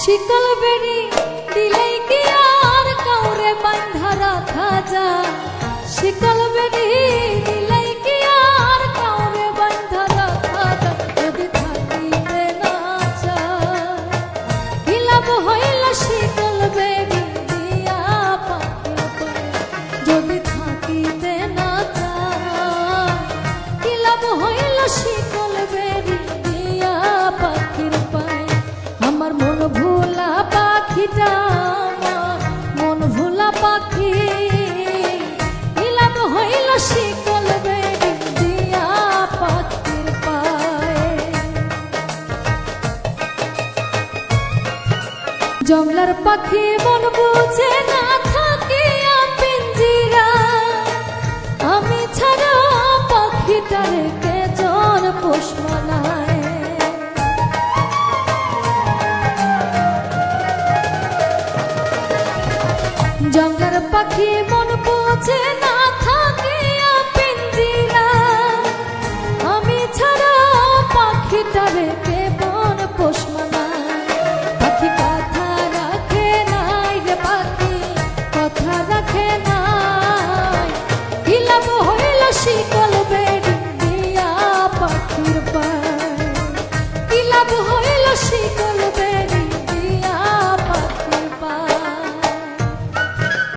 শিকল বেড়ি দিলেই কি আর কাউরে বাঁধা রাখা যায়? শিকল বেড়ি দিলেই কি আর কাউরে বাঁধা রাখা যায়? যদি থাকিতে না চায় কি লাভ হইল শিকল বেড়ি দিয়া পাখির পায়ে? যদি থাকিতে না চায় কি লাভ হইল শিকল বেড়ি দিয়া পাখির পায়ে? আমার মন ভোলা পাখিটা, আমার মন ভোলা পাখি, কি লাভ হইল শিকল বেড়ি দিয়া পাখির পায়ে? জংলার পাখি মন বুঝে না থাকিয়া পিঞ্জিরা, আমি ছাড়া পাখিটারে কে জন পোষ মানায়? জংলার পাখি মন বোঝে না